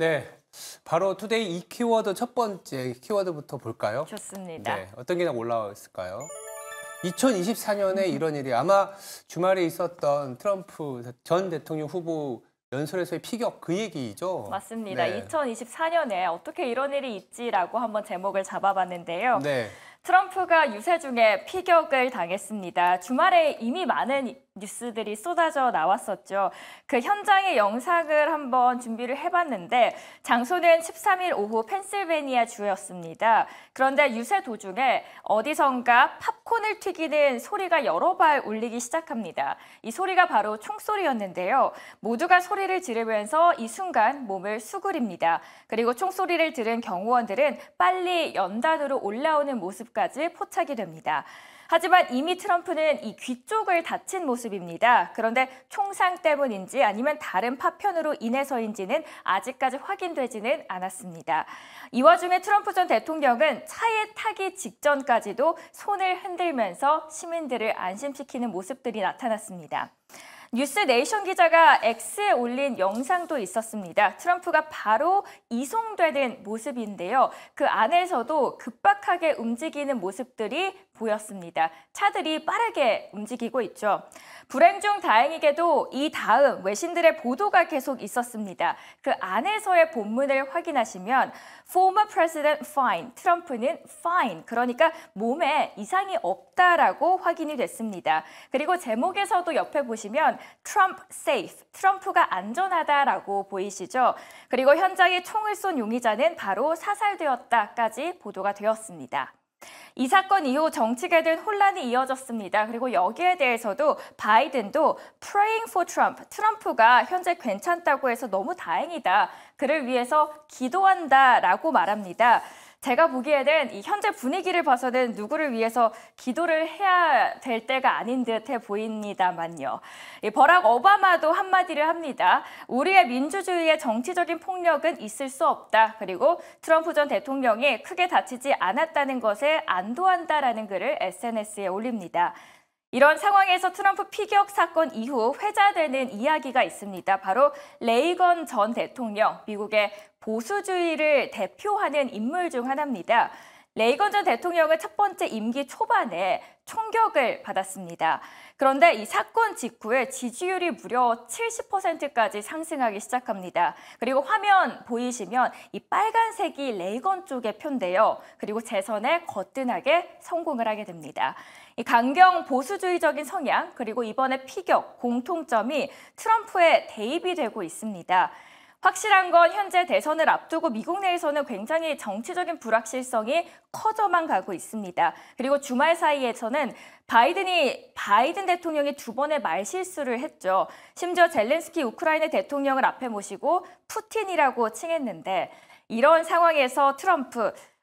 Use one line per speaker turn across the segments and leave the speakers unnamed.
네, 바로 투데이 이 키워드 첫 번째 키워드부터 볼까요?
좋습니다.
네, 어떤 게 올라와 있을까요? 2024년에 이런 일이 아마 주말에 있었던 트럼프 전 대통령 후보 연설에서의 피격 그 얘기죠?
맞습니다.
네.
2024년에 어떻게 이런 일이 있지라고 한번 제목을 잡아봤는데요.
네.
트럼프가 유세 중에 피격을 당했습니다. 주말에 이미 많은 뉴스들이 쏟아져 나왔었죠. 그 현장의 영상을 한번 준비를 해봤는데 장소는 13일 오후 펜실베니아 주였습니다. 그런데 유세 도중에 어디선가 팝콘을 튀기는 소리가 여러 발 울리기 시작합니다. 이 소리가 바로 총소리였는데요. 모두가 소리를 지르면서 이 순간 몸을 수그립니다. 그리고 총소리를 들은 경호원들은 빨리 연단으로 올라오는 모습까지 포착이 됩니다. 하지만 이미 트럼프는 이 귀 쪽을 다친 모습입니다. 그런데 총상 때문인지 아니면 다른 파편으로 인해서인지는 아직까지 확인되지는 않았습니다. 이 와중에 트럼프 전 대통령은 차에 타기 직전까지도 손을 흔들면서 시민들을 안심시키는 모습들이 나타났습니다. 뉴스네이션 기자가 X에 올린 영상도 있었습니다. 트럼프가 바로 이송되는 모습인데요. 그 안에서도 급박하게 움직이는 모습들이 보였습니다. 차들이 빠르게 움직이고 있죠. 불행 중 다행히게도 이 다음 외신들의 보도가 계속 있었습니다. 그 안에서의 본문을 확인하시면 Former President Fine, 트럼프는 fine, 그러니까 몸에 이상이 없다라고 확인이 됐습니다. 그리고 제목에서도 옆에 보시면 Trump safe, 트럼프가 안전하다라고 보이시죠? 그리고 현장에 총을 쏜 용의자는 바로 사살되었다까지 보도가 되었습니다. 이 사건 이후 정치계든 혼란이 이어졌습니다. 그리고 여기에 대해서도 바이든도 Praying for Trump, 트럼프가 현재 괜찮다고 해서 너무 다행이다. 그를 위해서 기도한다라고 말합니다. 제가 보기에는 이 현재 분위기를 봐서는 누구를 위해서 기도를 해야 될 때가 아닌 듯해 보입니다만요. 버락 오바마도 한마디를 합니다. 우리의 민주주의의 정치적인 폭력은 있을 수 없다. 그리고 트럼프 전 대통령이 크게 다치지 않았다는 것에 안도한다라는 글을 SNS에 올립니다. 이런 상황에서 트럼프 피격 사건 이후 회자되는 이야기가 있습니다. 바로 레이건 전 대통령, 미국의 보수주의를 대표하는 인물 중 하나입니다. 레이건 전 대통령은 첫 번째 임기 초반에 총격을 받았습니다. 그런데 이 사건 직후에 지지율이 무려 70%까지 상승하기 시작합니다. 그리고 화면 보이시면 이 빨간색이 레이건 쪽의 표인데요. 그리고 재선에 거뜬하게 성공을 하게 됩니다. 이 강경 보수주의적인 성향, 그리고 이번에 피격, 공통점이 트럼프에 대입이 되고 있습니다. 확실한 건 현재 대선을 앞두고 미국 내에서는 굉장히 정치적인 불확실성이 커져만 가고 있습니다. 그리고 주말 사이에서는 바이든 대통령이 두 번의 말실수를 했죠. 심지어 젤렌스키 우크라이나 대통령을 앞에 모시고 푸틴이라고 칭했는데 이런 상황에서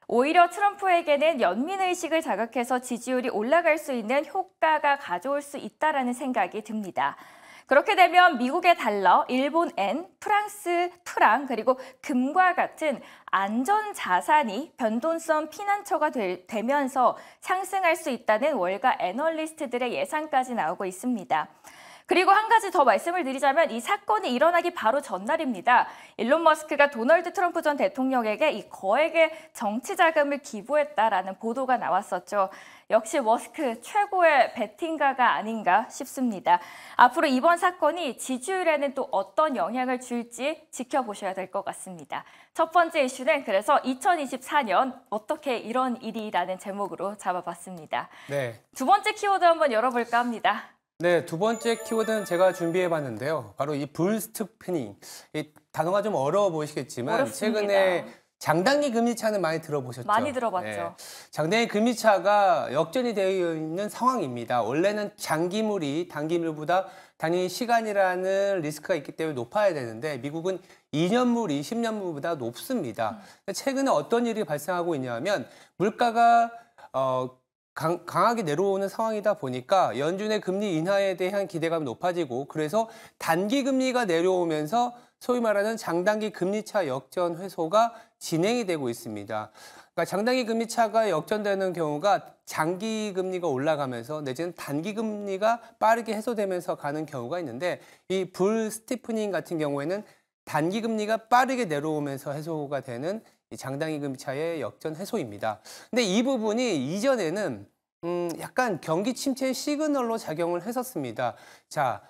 오히려 트럼프에게는 연민의식을 자극해서 지지율이 올라갈 수 있는 효과가 가져올 수 있다는 생각이 듭니다. 그렇게 되면 미국의 달러, 일본 엔, 프랑스 프랑, 그리고 금과 같은 안전자산이 변동성 피난처가 되면서 상승할 수 있다는 월가 애널리스트들의 예상까지 나오고 있습니다. 그리고 한 가지 더 말씀을 드리자면 이 사건이 일어나기 바로 전날입니다. 일론 머스크가 도널드 트럼프 전 대통령에게 이 거액의 정치 자금을 기부했다라는 보도가 나왔었죠. 역시 머스크 최고의 배팅가가 아닌가 싶습니다. 앞으로 이번 사건이 지지율에는 또 어떤 영향을 줄지 지켜보셔야 될 것 같습니다. 첫 번째 이슈는 그래서 2024년 어떻게 이런 일이라는 제목으로 잡아봤습니다.
네.
두 번째 키워드 한번 열어볼까 합니다.
네, 두 번째 키워드는 제가 준비해봤는데요. 바로 이 불스티프닝. 이 단어가 좀 어려워 보이시겠지만
어렵습니다.
최근에 장단기 금리차는 많이 들어보셨죠?
많이 들어봤죠.
네. 장단기 금리차가 역전이 되어 있는 상황입니다. 원래는 장기물이 단기물보다 당연히 시간이라는 리스크가 있기 때문에 높아야 되는데 미국은 2년물이 10년물보다 높습니다. 최근에 어떤 일이 발생하고 있냐면 물가가 강하게 내려오는 상황이다 보니까 연준의 금리 인하에 대한 기대감이 높아지고 그래서 단기 금리가 내려오면서 소위 말하는 장단기 금리차 역전 회소가 진행이 되고 있습니다. 그러니까 장단기 금리차가 역전되는 경우가 장기 금리가 올라가면서 내지는 단기 금리가 빠르게 해소되면서 가는 경우가 있는데 이 불 스티프닝 같은 경우에는 단기 금리가 빠르게 내려오면서 해소가 되는 이 장단기 금리차의 역전 해소입니다. 근데 이 부분이 이전에는 약간 경기 침체의 시그널로 작용을 했었습니다. 자,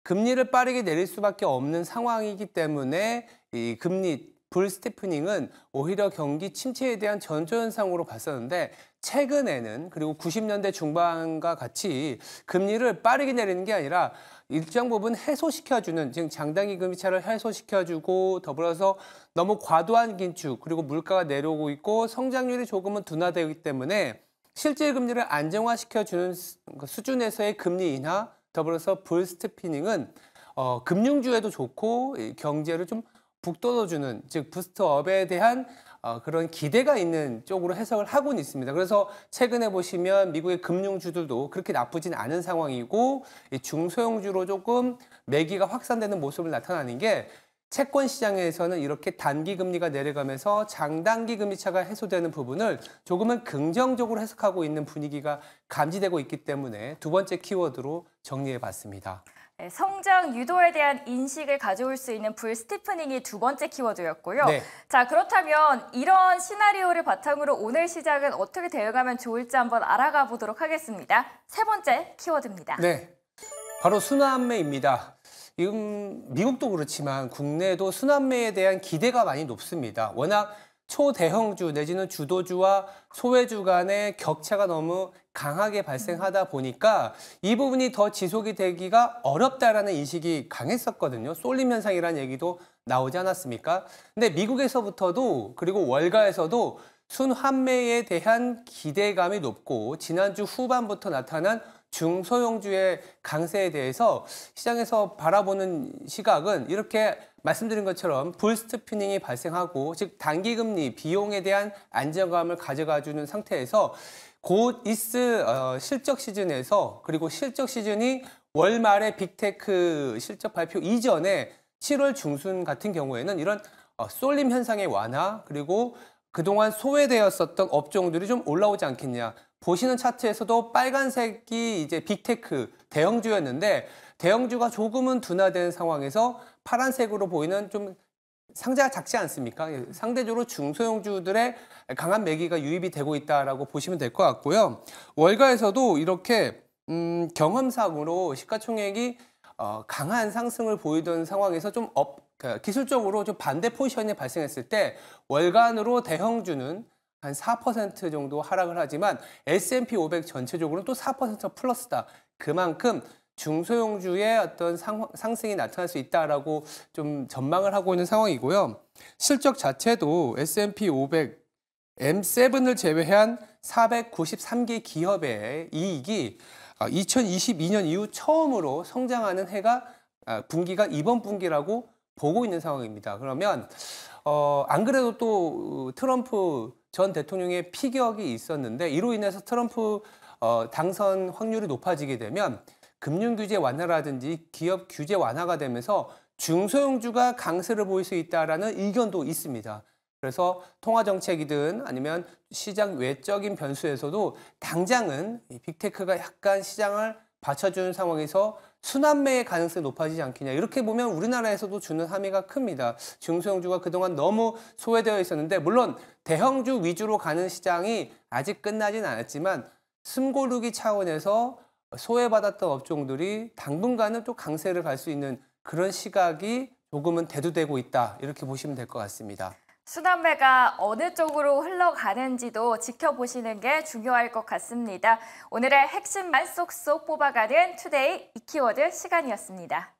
금리를 빠르게 내릴 수밖에 없는 상황이기 때문에 이 금리 불 스티프닝은 오히려 경기 침체에 대한 전조현상으로 봤었는데 최근에는 그리고 90년대 중반과 같이 금리를 빠르게 내리는 게 아니라 일정 부분 해소시켜주는, 즉 장단기 금리차를 해소시켜주고 더불어서 너무 과도한 긴축 그리고 물가가 내려오고 있고 성장률이 조금은 둔화되기 때문에 실질 금리를 안정화시켜주는 수준에서의 금리 인하 더불어서 불 스티프닝은 금융주에도 좋고 경제를 좀 북돋워주는, 즉 부스트업에 대한 그런 기대가 있는 쪽으로 해석을 하고는 있습니다. 그래서 최근에 보시면 미국의 금융주들도 그렇게 나쁘진 않은 상황이고 중소형주로 조금 매기가 확산되는 모습을 나타나는 게 채권 시장에서는 이렇게 단기 금리가 내려가면서 장단기 금리 차가 해소되는 부분을 조금은 긍정적으로 해석하고 있는 분위기가 감지되고 있기 때문에 두 번째 키워드로 정리해 봤습니다.
네, 성장 유도에 대한 인식을 가져올 수 있는 불 스티프닝이 두 번째 키워드였고요.
네.
자, 그렇다면 이런 시나리오를 바탕으로 오늘 시장은 어떻게 대응하면 좋을지 한번 알아가 보도록 하겠습니다. 세 번째 키워드입니다.
네, 바로 순환매입니다. 지금 미국도 그렇지만 국내도 순환매에 대한 기대가 많이 높습니다. 워낙 초대형주 내지는 주도주와 소외주 간의 격차가 너무 강하게 발생하다 보니까 이 부분이 더 지속이 되기가 어렵다라는 인식이 강했었거든요. 쏠림 현상이라는 얘기도 나오지 않았습니까? 근데 미국에서부터도 그리고 월가에서도 순환매에 대한 기대감이 높고 지난주 후반부터 나타난 중소형주의 강세에 대해서 시장에서 바라보는 시각은 이렇게 말씀드린 것처럼 불 스티프닝이 발생하고 즉 단기금리 비용에 대한 안정감을 가져가주는 상태에서 곧 있을 실적 시즌에서 그리고 실적 시즌이 월 말에 빅테크 실적 발표 이전에 7월 중순 같은 경우에는 이런 쏠림 현상의 완화 그리고 그동안 소외되었었던 업종들이 좀 올라오지 않겠냐. 보시는 차트에서도 빨간색이 이제 빅테크 대형주였는데 대형주가 조금은 둔화된 상황에서 파란색으로 보이는 좀 상자가 작지 않습니까? 상대적으로 중소형주들의 강한 매기가 유입이 되고 있다라고 보시면 될 것 같고요. 월가에서도 이렇게 경험상으로 시가총액이 강한 상승을 보이던 상황에서 좀 기술적으로 좀 반대 포지션이 발생했을 때 월간으로 대형주는 한 4% 정도 하락을 하지만 S&P 500 전체적으로는 또 4% 플러스다. 그만큼 중소형주의 어떤 상승이 나타날 수 있다라고 좀 전망을 하고 있는 상황이고요. 실적 자체도 S&P 500 M7을 제외한 493개 기업의 이익이 2022년 이후 처음으로 성장하는 해가 분기가 이번 분기라고 보고 있는 상황입니다. 그러면 안 그래도 또 트럼프 전 대통령의 피격이 있었는데 이로 인해서 트럼프 당선 확률이 높아지게 되면 금융 규제 완화라든지 기업 규제 완화가 되면서 중소형주가 강세를 보일 수 있다라는 의견도 있습니다. 그래서 통화 정책이든 아니면 시장 외적인 변수에서도 당장은 빅테크가 약간 시장을 받쳐주는 상황에서 순환매의 가능성이 높아지지 않겠냐. 이렇게 보면 우리나라에서도 주는 함의가 큽니다. 중소형주가 그동안 너무 소외되어 있었는데 물론 대형주 위주로 가는 시장이 아직 끝나진 않았지만 숨고르기 차원에서 소외받았던 업종들이 당분간은 또 강세를 갈 수 있는 그런 시각이 조금은 대두되고 있다. 이렇게 보시면 될 것 같습니다.
순환매가 어느 쪽으로 흘러가는지도 지켜보시는 게 중요할 것 같습니다. 오늘의 핵심만 쏙쏙 뽑아가는 투데이 이 키워드 시간이었습니다.